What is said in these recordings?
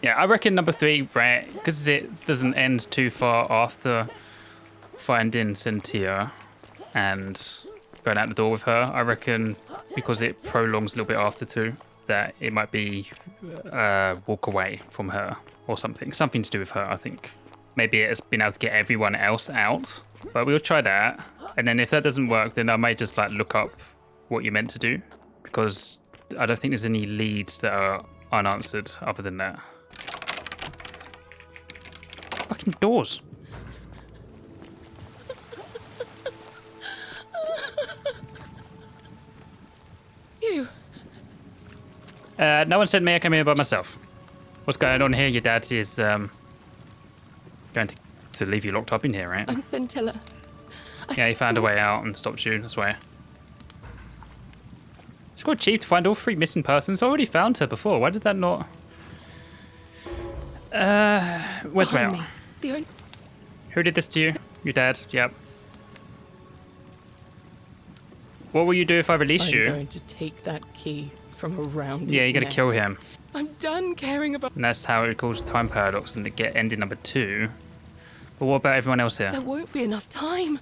Yeah, I reckon number 3, right? Because it doesn't end too far after finding Sentilla and going out the door with her. I reckon because it prolongs a little bit after 2, that it might be walk away from her or something. Something to do with her, I think. Maybe it's been able to get everyone else out. But we'll try that. And then if that doesn't work, then I may just like look up what you meant to do. Because I don't think there's any leads that are unanswered other than that. Fucking doors. You. No one sent me. I came here by myself. What's going on here? Your dad is going to leave you locked up in here, right? I'm Sentilla. Yeah, he found a way out and stopped you. That's why. It's quite cheap to find all 3 missing persons. I already found her before. Why did that not? Where's Behind Rail? me. The only... Who did this to you? Your dad. Yep. What will you do if I release I'm you? going to take that key from around Yeah, his you gotta neck. kill him. I'm done caring about... And that's how it calls time paradox and to get ending number 2. But what about everyone else here? There won't be enough time.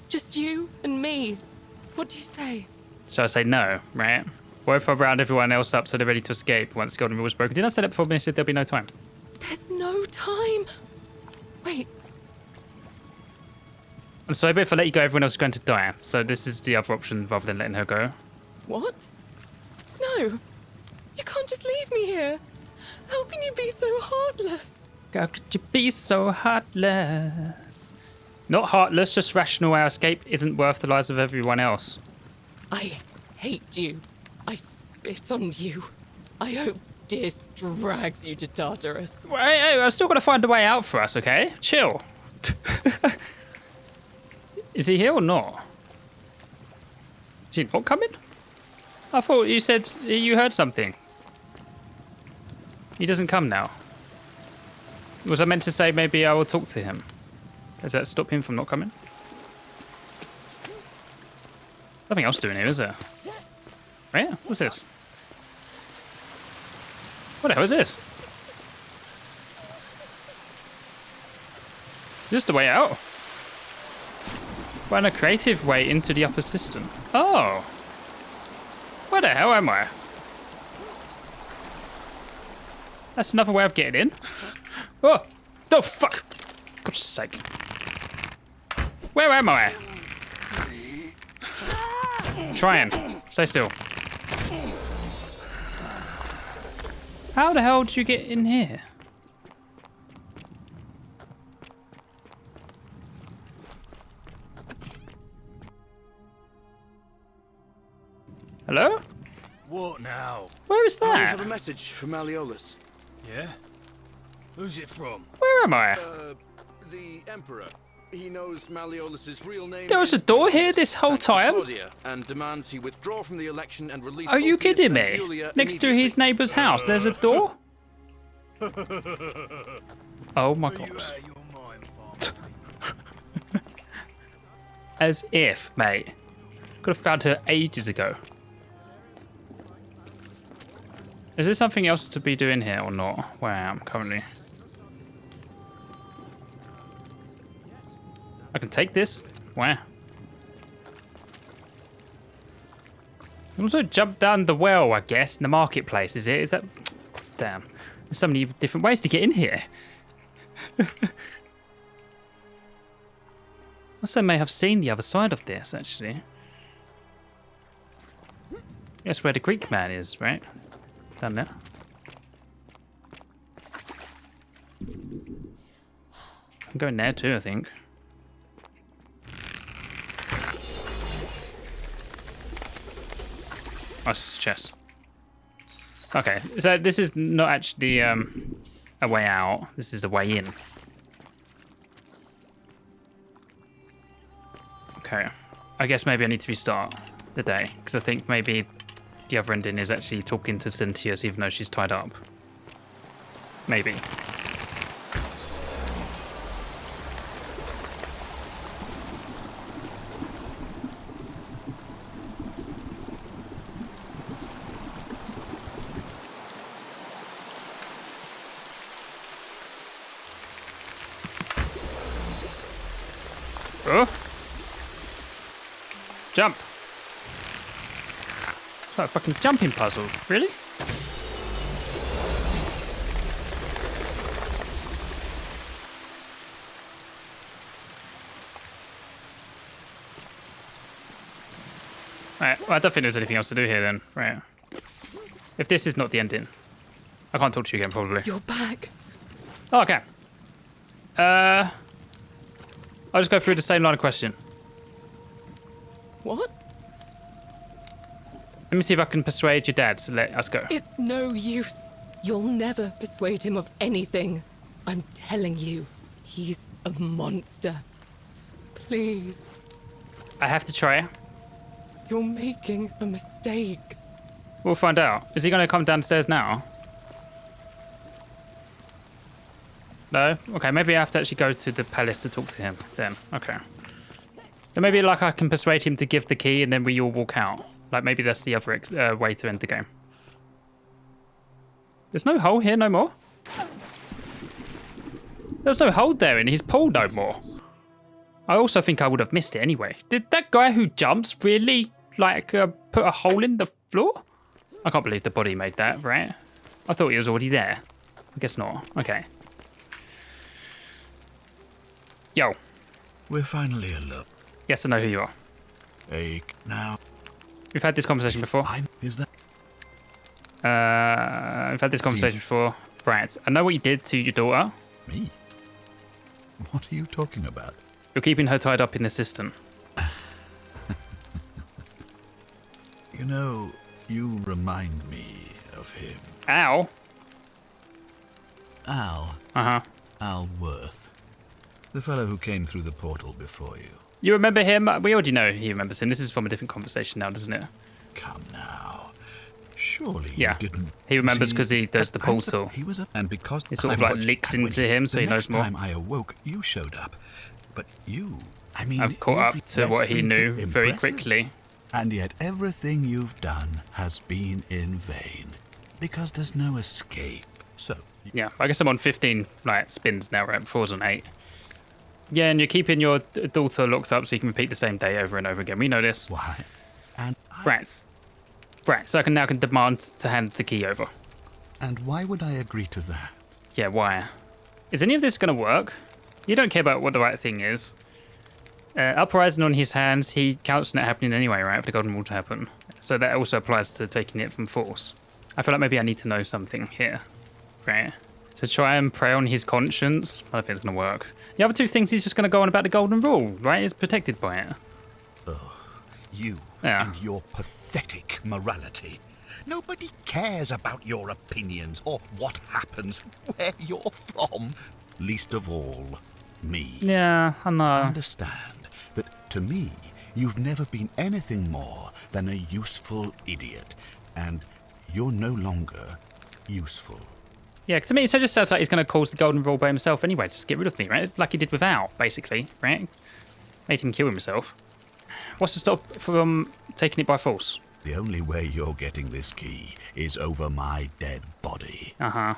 Just you and me. What do you say? Shall I say no, right? What if I round everyone else up so they're ready to escape once the golden rule is broken? Didn't I say that before when I said there'll be no time? There's no time. Wait, I'm sorry, but if I let you go, everyone else is going to die. So this is the other option rather than letting her go. what? No. You can't just leave me here. How can you be so heartless? How could you be so heartless? Not heartless, just rational. Our escape isn't worth the lives of everyone else. I hate you. I spit on you. I hope Dis drags you to Tartarus. Hey, I've still got to find a way out for us, okay? Chill. Is he here or not? Is he not coming? I thought you said you heard something. He doesn't come now. Was I meant to say maybe I will talk to him? Does that stop him from not coming? Nothing else doing here, is there? Right? What's this? What the hell is this? Is this the way out? Find a creative way into the upper system. Oh. Where the hell am I? That's another way of getting in. Oh. Oh, fuck. God's sake. Where am I? Trying. Stay still. How the hell did you get in here? Hello? What now? Where is I that? have a message from Malleolus. Yeah? Who's it from? Where am I? The Emperor. He knows Malleolus's real name. There was a is door here Galerius, this whole thanks to time? Claudia, and demands he withdraw from the election and release. Are you Ulpius kidding and me? Julia Next to his immediately. neighbour's house, there's a door? Oh my Are you god. out of your mind, farmer? As if, mate. Could have found her ages ago. Is there something else to be doing here or not? Where I am currently. I can take this? Where? You also jump down the well, I guess, in the marketplace, is it? Is that... Damn. There's so many different ways to get in here. Also may have seen the other side of this, actually. That's where the Greek man is, right? Down there. I'm going there too, I think. Oh, it's a chest. Okay, so this is not actually a way out. This is a way in. Okay. I guess maybe I need to restart the day, because I think maybe the other ending is actually talking to Sentilla even though she's tied up. Maybe. Oh. Jump. It's like a fucking jumping puzzle. Really? Right, well, I don't think there's anything else to do here then. Right. If this is not the ending, I can't talk to you again, probably. You're back. Oh, okay. I'll just go through the same line of question. What? Let me see if I can persuade your dad to let us go. It's no use. You'll never persuade him of anything. I'm telling you, he's a monster. Please, I have to try. you're making a mistake. We'll find out. Is he going to come downstairs now? No? Okay, maybe I have to actually go to the palace to talk to him then. Okay. So maybe like I can persuade him to give the key and then we all walk out. Like maybe that's the other way to end the game. There's no hole here no more. There's no hole there in his pool no more. I also think I would have missed it anyway. Did that guy who jumps really like put a hole in the floor? I can't believe the body made that, right? I thought he was already there. I guess not. Okay. Yo. We're finally alone. Yes, I know who you are. Now. We've had this conversation before. Is that? We've had this conversation before. Right. I know what you did to your daughter. Me? What are you talking about? You're keeping her tied up in the system. You know, you remind me of him. Ow. Al. Uh-huh. Al Worth. The fellow who came through the portal before you. You remember him? We already know he remembers him. This is from a different conversation now, doesn't it? Come now. Surely Yeah. you didn't... He remembers because he does the I'm so- portal. He was up, and because... It sort of I like watched- leaks and when into him, so he knows more. The next time I awoke, you showed up. But you... I mean... I've caught you've up to what he less knew than very impressive. quickly. And yet everything you've done has been in vain. Because there's no escape. So... Yeah, I guess I'm on 15 like spins now, right? Before I was on 8. Yeah, and you're keeping your daughter locked up so you can repeat the same day over and over again. We know this. Why? And... Right. Right, so I can now demand to hand the key over. And why would I agree to that? Yeah, why? Is any of this going to work? You don't care about what the right thing is. Uprising on his hands, he counts on it happening anyway, right? For the Golden Rule to happen. So that also applies to taking it from force. I feel like maybe I need to know something here. Right? So try and prey on his conscience. I don't think it's going to work. The other two things he's just going to go on about the Golden Rule, right? He's protected by it. You Yeah. and your pathetic morality. Nobody cares about your opinions or what happens, where you're from. Least of all, me. Yeah, I know. Understand that to me, you've never been anything more than a useful idiot. And you're no longer useful. Yeah, 'cause to me it just sounds like he's going to cause the Golden Rule by himself anyway. Just get rid of me, right? It's like he did with Al, basically, right? Made him kill himself. What's to stop from taking it by force? The only way you're getting this key is over my dead body. Uh-huh.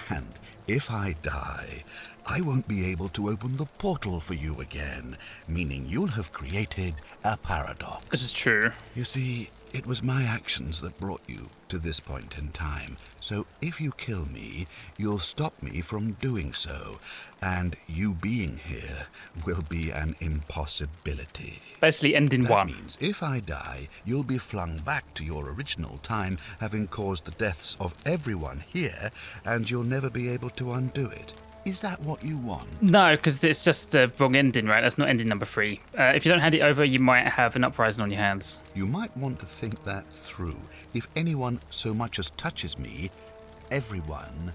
And if I die, I won't be able to open the portal for you again, meaning you'll have created a paradox. This is true. You see, it was my actions that brought you to this point in time. So if you kill me, you'll stop me from doing so. And you being here will be an impossibility. Basically ending That one. means if I die, you'll be flung back to your original time, having caused the deaths of everyone here, and you'll never be able to undo it. Is that what you want? No, because it's just the wrong ending, right? That's not ending number 3. If you don't hand it over, you might have an uprising on your hands. You might want to think that through. If anyone so much as touches me, everyone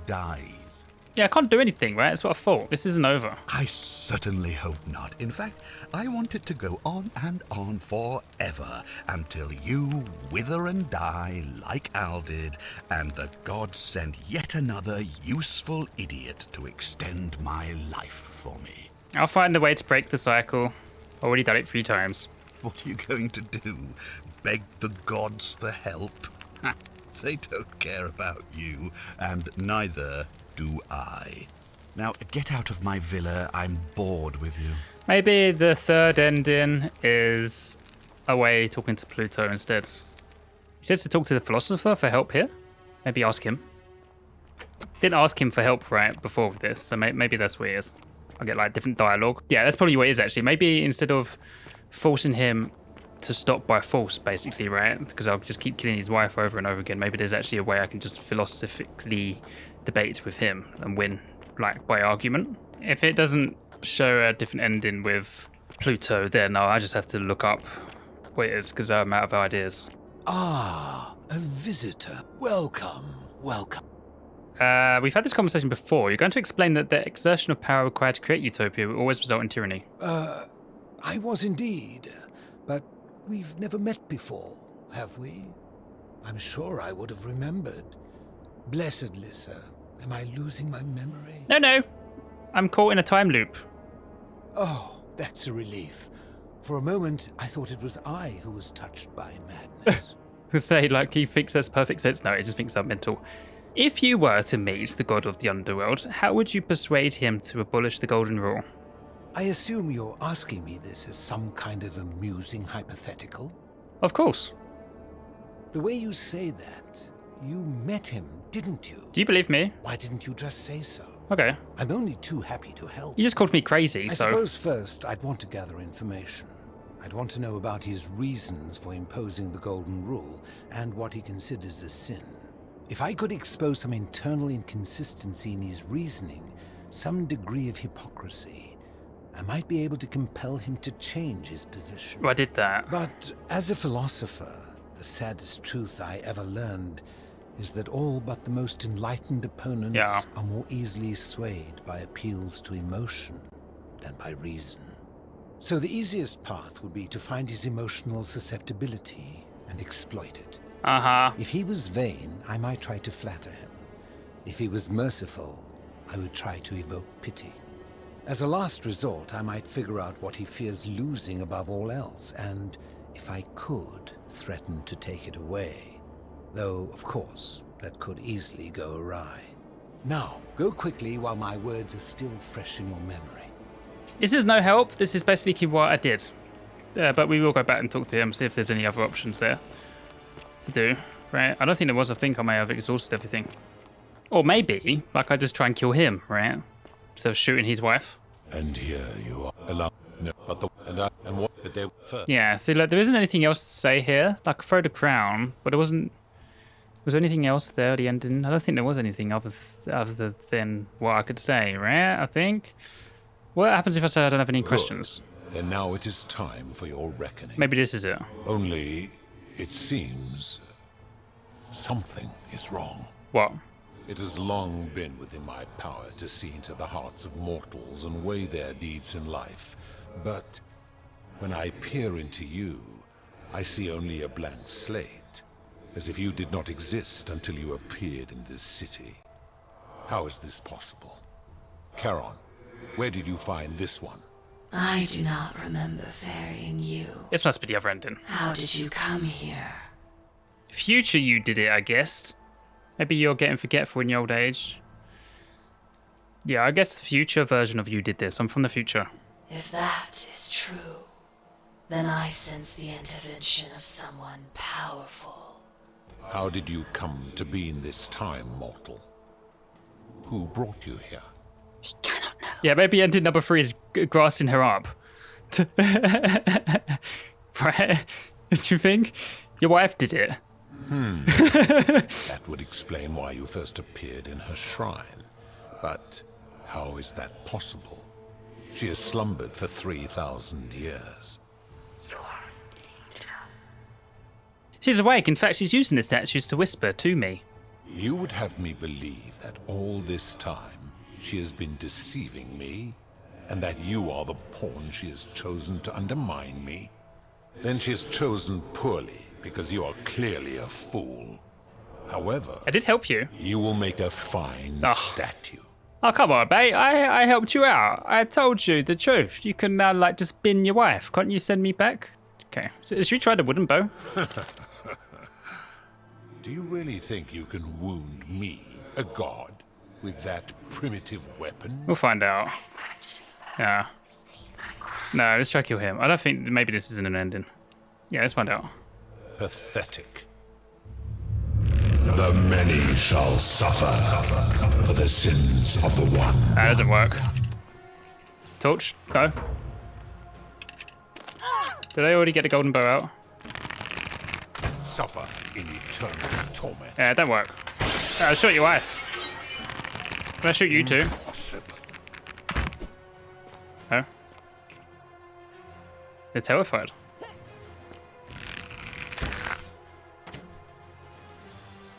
dies. Yeah, I can't do anything, right? That's what I thought. This isn't over. I certainly hope not. In fact, I want it to go on and on forever until you wither and die like Al did, and the gods send yet another useful idiot to extend my life for me. I'll find a way to break the cycle. Already done it 3 times. What are you going to do? Beg the gods for help? They don't care about you, and neither do I. Now, get out of my villa. I'm bored with you. Maybe the third ending is away talking to Pluto instead. He says to talk to the philosopher for help here. Maybe ask him. Didn't ask him for help right before this, so maybe that's what it is. I'll get like different dialogue. Yeah, that's probably what it is actually. Maybe instead of forcing him to stop by force, basically, right? Because I'll just keep killing his wife over and over again. Maybe there's actually a way I can just philosophically debate with him and win, like, by argument. If it doesn't show a different ending with Pluto, then I just have to look up what it is, because I'm out of ideas. Ah, a visitor. Welcome, welcome. We've had this conversation before. You're going to explain that the exertion of power required to create utopia will always result in tyranny. I was indeed, but we've never met before, have we? I'm sure I would have remembered. Blessed Lissa, am I losing my memory? No. I'm caught in a time loop. Oh, that's a relief. For a moment, I thought it was I who was touched by madness. To say, like, he thinks that's perfect sense. No, he just thinks I'm mental. If you were to meet the god of the underworld, how would you persuade him to abolish the golden rule? I assume you're asking me this as some kind of amusing hypothetical? Of course. The way you say that, you met him, didn't you? Do you believe me? Why didn't you just say so? Okay. I'm only too happy to help. You just called me crazy, I so... suppose first I'd want to gather information. I'd want to know about his reasons for imposing the golden rule and what he considers a sin. If I could expose some internal inconsistency in his reasoning, some degree of hypocrisy, I might be able to compel him to change his position. Well, I did that. But as a philosopher, the saddest truth I ever learned is that all but the most enlightened opponents are more easily swayed by appeals to emotion than by reason. So the easiest path would be to find his emotional susceptibility and exploit it. Uh-huh. If he was vain, I might try to flatter him. If he was merciful, I would try to evoke pity. As a last resort, I might figure out what he fears losing above all else, and, if I could, threaten to take it away. Though, of course, that could easily go awry. Now, go quickly while my words are still fresh in your memory. This is no help. This is basically what I did. But we will go back and talk to him, see if there's any other options there to do, right? I don't think there was. I think I may have exhausted everything. Or maybe, like, I just try and kill him, right? Instead of shooting his wife. And here you are, alone. No, but the and what did they first? Yeah, so like, there isn't anything else to say here. Like, throw the crown, but it wasn't... Was there anything else there at the ending? I don't think there was anything other than what I could say, right? I think. What happens if I say I don't have any questions? Then now it is time for your reckoning. Maybe this is it. Only, it seems, something is wrong. What? It has long been within my power to see into the hearts of mortals and weigh their deeds in life. But when I peer into you, I see only a blank slate, as if you did not exist until you appeared in this city. How is this possible? Charon, where did you find this one? I do not remember ferrying you. This must be the other ending. How did you come here? Future you did it, I guess. Maybe you're getting forgetful in your old age. Yeah, I guess the future version of you did this. I'm from the future. If that is true, then I sense the intervention of someone powerful. How did you come to be in this time, mortal? Who brought you here? He cannot know. Yeah, maybe ending number 3 is grassing her up. Right? Do you think? Your wife did it. That would explain why you first appeared in her shrine. But how is that possible? She has slumbered for 3,000 years. She's awake. In fact, she's using the statues to whisper to me. You would have me believe that all this time she has been deceiving me, and that you are the pawn she has chosen to undermine me? Then she has chosen poorly, because you are clearly a fool. However, I did help you. you will make a fine statue. Oh, come on, mate. I helped you out. I told you the truth. You can now, like, just bin your wife. Can't you send me back? Okay. Should we try the wooden bow? Do you really think you can wound me, a god, with that primitive weapon? We'll find out. Yeah. No, let's try to kill him. I don't think maybe this isn't an ending. Yeah, let's find out. Pathetic. The many shall suffer for the sins of the one. That doesn't work. Torch? No. Did I already get the golden bow out? Suffer in eternal torment. Yeah, it don't work. I'll shoot your wife. Can I shoot you too? Impossible. Oh. They're terrified.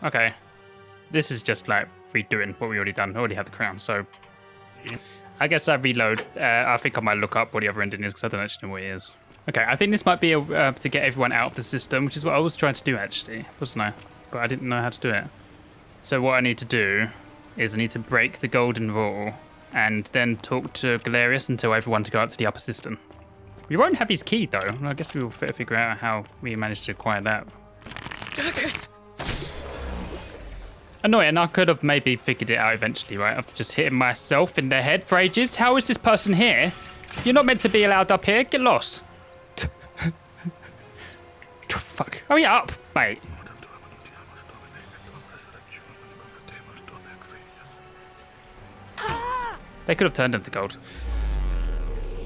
Okay. This is just like redoing what we already done. I already have the crown, so I guess I reload. I think I might look up what the other ending is because I don't actually know what it is. Okay, I think this might be to get everyone out of the system, which is what I was trying to do actually, wasn't I? But I didn't know how to do it. So what I need to do is I need to break the golden rule and then talk to Galerius and tell everyone to go up to the upper system. We won't have his key though. I guess we'll figure out how we managed to acquire that. Sturgis! Annoying, I could have maybe figured it out eventually, right? After just hitting myself in the head for ages. How is this person here? You're not meant to be allowed up here. Get lost. God, fuck. Hurry up, mate. They could have turned him to gold.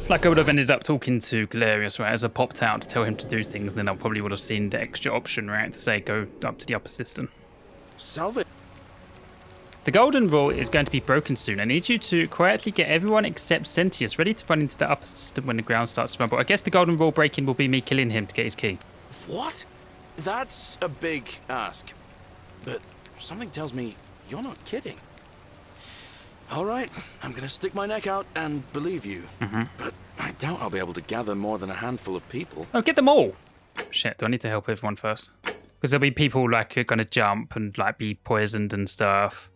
Like I would have ended up talking to Galerius, right, as I popped out to tell him to do things, and then I probably would have seen the extra option, right, to say go up to the upper system. Salve. The golden rule is going to be broken soon. I need you to quietly get everyone except Sentius ready to run into the upper system when the ground starts to rumble. I guess the golden rule breaking will be me killing him to get his key. What? That's a big ask. But something tells me you're not kidding. All right, I'm gonna stick my neck out and believe you. But I doubt I'll be able to gather more than a handful of people. Oh, get them all! Shit, do I need to help everyone first? Because there'll be people like who are gonna jump and like be poisoned and stuff.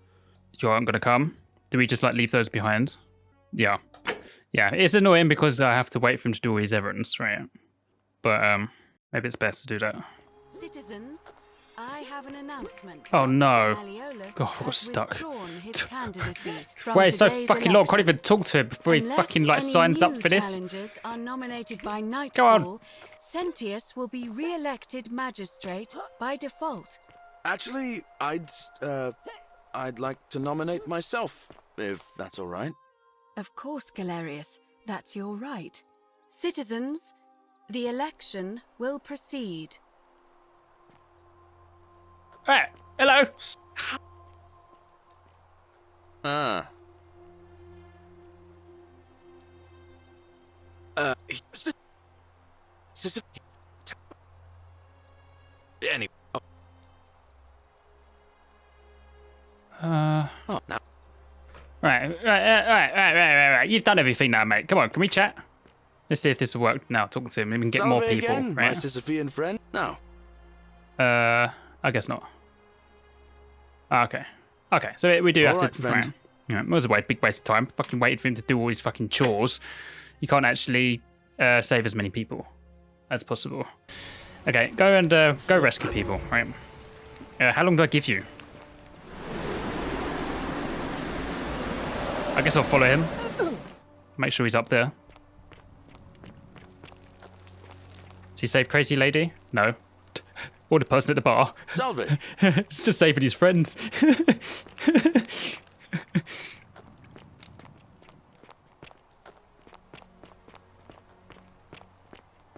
You aren't gonna come? Do we just like leave those behind? Yeah. Yeah, it's annoying because I have to wait for him to do all his errands, right? But maybe it's best to do that. Citizens, I have an announcement. Oh no. Malleolus God, I got has stuck. withdrawn his candidacy from Wait so today's fucking long, I can't election. even talk to him before he Unless fucking like any signs up new for this. Challengers are nominated by Go on. nightfall. Sentius will be re-elected magistrate by default. Actually, I'd like to nominate myself, if that's all right. Of course, Galerius, that's your right. Citizens, the election will proceed. Alright, hello. Ah. Anyway. Oh, now. Right. You've done everything now, mate. Come on, can we chat? Let's see if this will work now. Talking to him, we can get more Salve people, again, my right? Sisyphean friend. No. I guess not. Okay. Okay, so we do have All right, to. friend. Right. Yeah, it was a big waste of time. Fucking waited for him to do all his fucking chores. You can't actually save as many people as possible. Okay, go and go rescue people, right? How long do I give you? I guess I'll follow him. Make sure he's up there. Does he save Crazy Lady? No. Or the person at the bar. Salve. It's just saving his friends.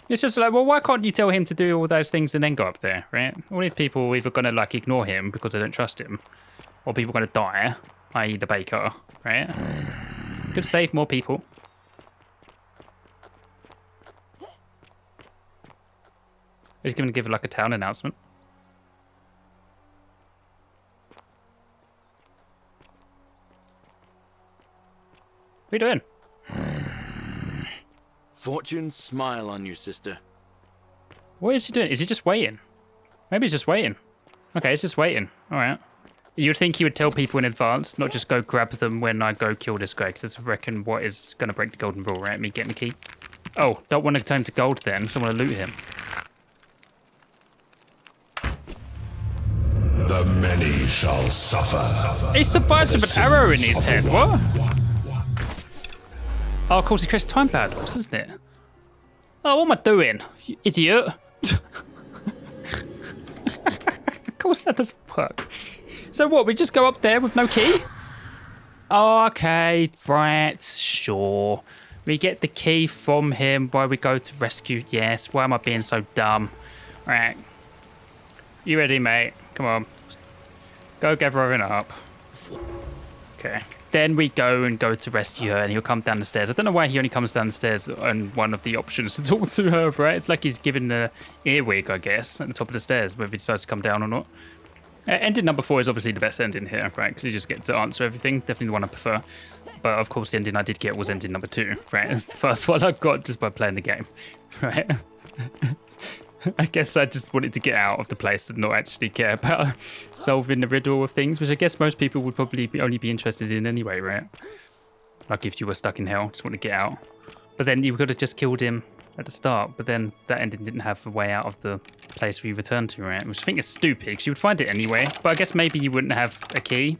It's just like, well, why can't you tell him to do all those things and then go up there, right? All these people are either gonna like ignore him because they don't trust him, or people are gonna die, i.e. the baker, right? Could save more people. He's gonna give like a town announcement. What are you doing? Fortune smile on you, sister. What is he doing? Is he just waiting? Maybe he's just waiting. Okay, he's just waiting. All right. You'd think he would tell people in advance, not just go grab them when I go kill this guy, because that's, I reckon, what is going to break the golden rule, right? Me getting the key. Oh, don't want to turn him to gold then, so I want to loot him. The many shall suffer. He survives with an arrow in his head. What? Oh, of course, he creates time paradox, isn't it? Oh, what am I doing? You idiot. Of course, that doesn't work. So what, we just go up there with no key? Oh, okay, right, sure. We get the key from him while we go to rescue. Yes, why am I being so dumb? Right. You ready, mate? Come on. Go gather everything up. Okay. Then we go to rescue her, and he'll come down the stairs. I don't know why he only comes down the stairs on one of the options to talk to her, right? It's like he's given the earwig, I guess, at the top of the stairs, whether he decides to come down or not. Ending number 4 is obviously the best ending here, right? Because you just get to answer everything. Definitely the one I prefer. But of course, the ending I did get was ending number 2, right? It's the first one I got just by playing the game, right? I guess I just wanted to get out of the place and not actually care about solving the riddle of things, which I guess most people would probably only be interested in anyway, right? Like if you were stuck in hell, just want to get out. But then you could have just killed him at the start, but then that ending didn't have a way out of the place we returned to, right? Which I think is stupid, because you would find it anyway. But I guess maybe you wouldn't have a key.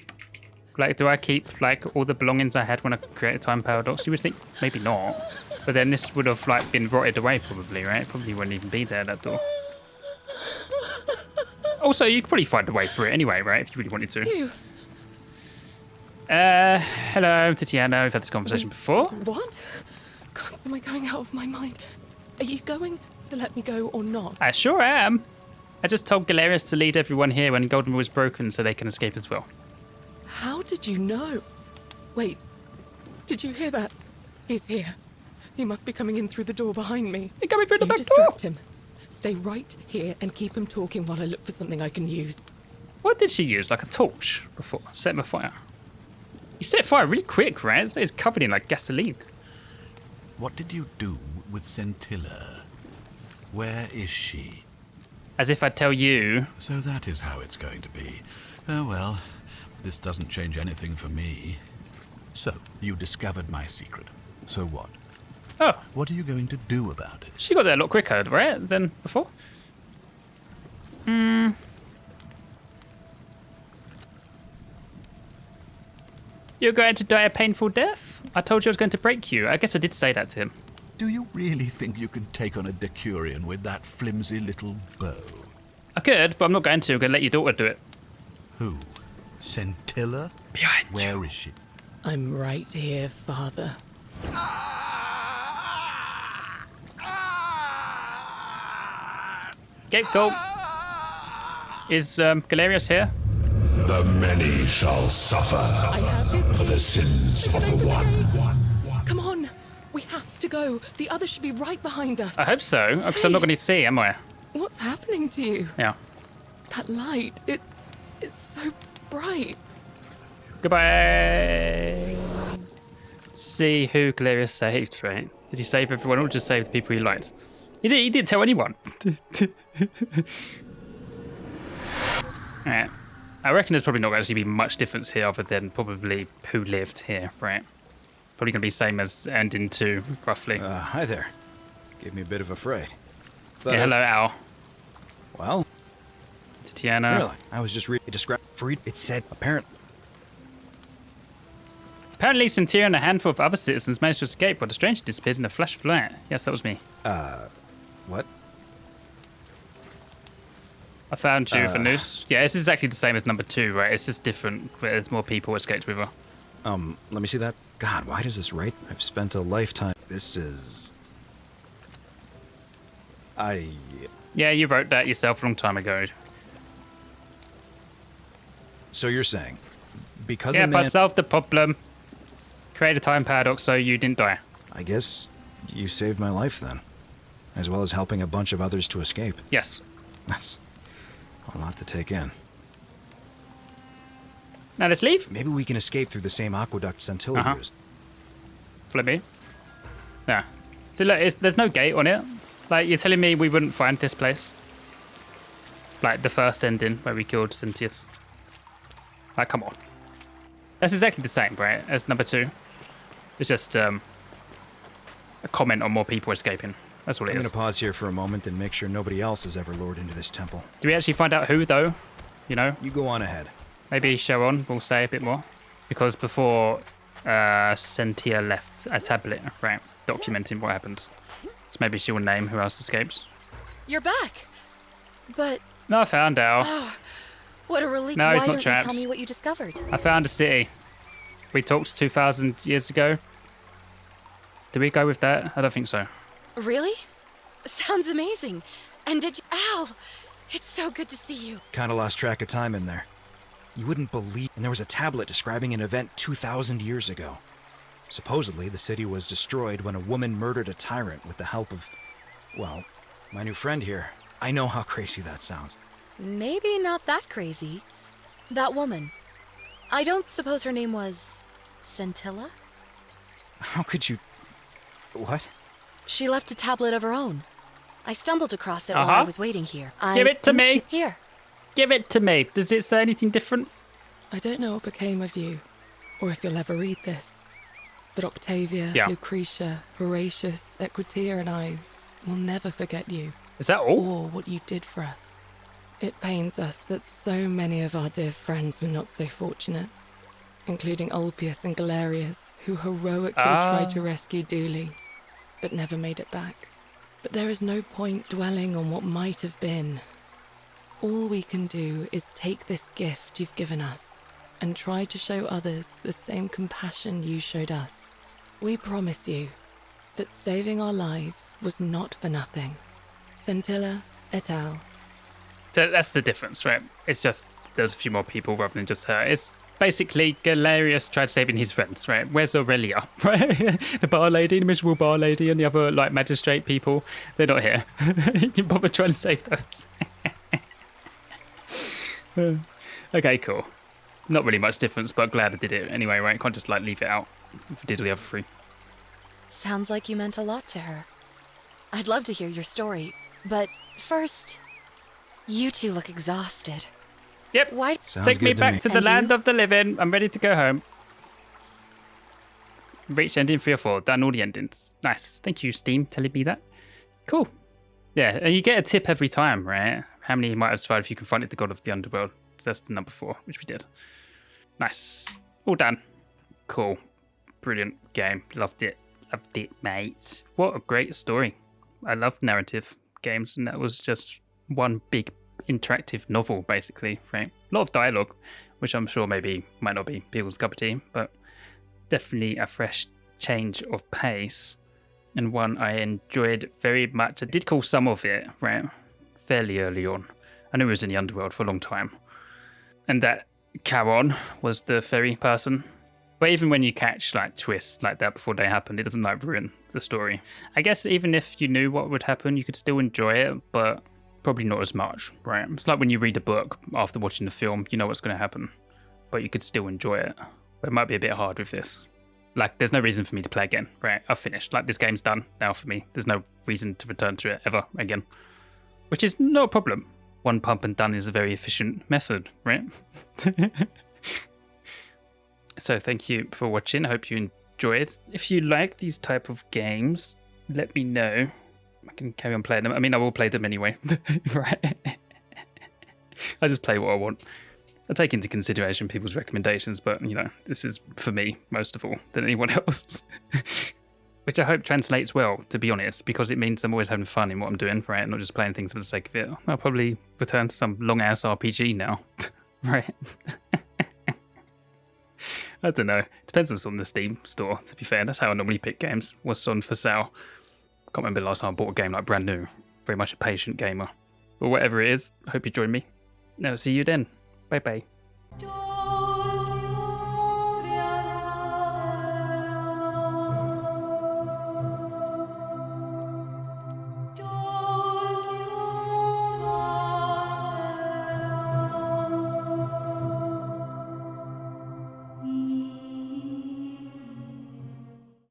Like, do I keep, like, all the belongings I had when I created time paradox? You would think maybe not. But then this would have, like, been rotted away probably, right? Probably wouldn't even be there, that door. Also, you could probably find a way through it anyway, right? If you really wanted to. You. Hello, Tatiana. We've had this conversation before. What? God, am I going out of my mind? Are you going to let me go or not? I sure am. I just told Galerius to lead everyone here when Golden was broken so they can escape as well. How did you know? Wait, did you hear that? He's here. He must be coming in through the door behind me. They're coming through the back door. Distract him. Stay right here and keep him talking while I look for something I can use. What did she use? Like a torch before? Set him afire. He set fire really quick, right? It's covered in like gasoline. What did you do with Sentilla? Where is she? As if I'd tell you. So that is how it's going to be. Oh well, this doesn't change anything for me. So, you discovered my secret. So what? Oh. What are you going to do about it? She got there a lot quicker, right, than before? You're going to die a painful death? I told you I was going to break you. I guess I did say that to him. Do you really think you can take on a Decurion with that flimsy little bow? I could, but I'm not going to. I'm going to let your daughter do it. Who? Sentilla? Behind Where you. is she? I'm right here, Father. Scapegoat. Is Galerius here? The many shall suffer for the sins of the one. Come on, we have to go. The other should be right behind us. I hope so, because I'm not going to see, am I? What's happening to you? Yeah. That light, it's so bright. Goodbye. See who Galerius saved, right? Did he save everyone or just save the people he liked? He didn't tell anyone. Alright. I reckon there's probably not going to be much difference here other than probably who lived here, right? Probably going to be same as ending 2, roughly. Hi there. Gave me a bit of a fright. Yeah, hello, Al. Well, Tatiana. really, I was just reading. It described freed. It said apparently. Apparently, Sentilla and a handful of other citizens managed to escape, but the stranger disappeared in a flash of light. Yes, that was me. What? I found you for Noose. Yeah, it's exactly the same as number 2, right? It's just different. There's more people escaped with her. Let me see that. God, why does this write? I've spent a lifetime. This is. Yeah, you wrote that yourself a long time ago. So you're saying, because Yeah, a but man, solved the problem. Create a time paradox so you didn't die. I guess you saved my life then, as well as helping a bunch of others to escape. Yes. That's a lot to take in. Now let's leave. Maybe we can escape through the same aqueduct Sentilla used. Flip me. Yeah. So look, there's no gate on it. Like, you're telling me we wouldn't find this place? Like the first ending where we killed Sentius. Like, come on. That's exactly the same, right, as number 2. It's just a comment on more people escaping. That's all it I'm is. gonna pause here for a moment and make sure nobody else has ever lured into this temple. Do we actually find out who, though? you know? You go on ahead. Maybe Sharon will say a bit more. Because before Sentilla left a tablet, right, documenting what happened. So maybe she will name who else escapes. You're back. But No, I found out. what a relief. No, Why he's not don't trapped. you tell me what you discovered? I found a city. We talked 2,000 years ago. Did we go with that? I don't think so. Really? Sounds amazing. And did you... Al! It's so good to see you. Kinda lost track of time in there. You wouldn't believe... And there was a tablet describing an event 2,000 years ago. Supposedly, the city was destroyed when a woman murdered a tyrant with the help of... Well, my new friend here. I know how crazy that sounds. Maybe not that crazy. That woman. I don't suppose her name was... Sentilla? How could you... What? She left a tablet of her own. I stumbled across it while I was waiting here. Give it to me. Here. Give it to me. Does it say anything different? I don't know what became of you, or if you'll ever read this. But Octavia, Yeah. Lucretia, Horatius, Equitia, and I will never forget you. Is that all? Or what you did for us. It pains us that so many of our dear friends were not so fortunate, including Ulpius and Galerius, who heroically tried to rescue Dooley, but never made it back. But there is no point dwelling on what might have been. All we can do is take this gift you've given us and try to show others the same compassion you showed us. We promise you that saving our lives was not for nothing. Sentilla et al. So that's the difference, right? It's just there's a few more people rather than just her. It's basically Galerius tried saving his friends, right? Where's Aurelia, right? The bar lady, the miserable bar lady, and the other like magistrate people. They're not here. He didn't bother trying to save those. Okay, cool. Not really much difference, but glad I did it anyway, right? Can't just like leave it out if we did the other three. Sounds like you meant a lot to her. I'd love to hear your story, but first, you two look exhausted. Yep. Why? Sounds Take me good to back me. to the And land you? of the living. I'm ready to go home. Reached ending 3 or 4. Done all the endings. Nice. Thank you, Steam, telling me that. Cool. Yeah, and you get a tip every time, right? How many you might have survived if you confronted the god of the underworld. So that's the number 4, which we did. Nice. All done. Cool. Brilliant game. Loved it. Loved it, mate. What a great story. I love narrative games, and that was just one big interactive novel, basically, right? A lot of dialogue, which I'm sure maybe might not be people's cup of tea, but definitely a fresh change of pace, and one I enjoyed very much. I did call some of it, right, fairly early on. I knew it was in the underworld for a long time. And that Charon was the fairy person. But even when you catch like twists like that before they happen, it doesn't like ruin the story. I guess even if you knew what would happen, you could still enjoy it, but probably not as much, right? It's like when you read a book after watching the film, you know what's going to happen, but you could still enjoy it. But it might be a bit hard with this. Like, there's no reason for me to play again, right? I've finished. Like, this game's done now for me. There's no reason to return to it ever again, which is no problem. One pump and done is a very efficient method, right? So thank you for watching. I hope you enjoyed. If you like these type of games, let me know. I can carry on playing them. I mean, I will play them anyway, right? I just play what I want. I take into consideration people's recommendations, but, you know, this is for me, most of all, than anyone else. Which I hope translates well, to be honest, because it means I'm always having fun in what I'm doing, right? Not just playing things for the sake of it. I'll probably return to some long-ass RPG now, right? I don't know. It depends what's on the Steam store, to be fair. That's how I normally pick games. What's on for sale. Can't remember the last time I bought a game like brand new. Very much a patient gamer. But whatever it is, I hope you join me. I'll see you then. Bye-bye.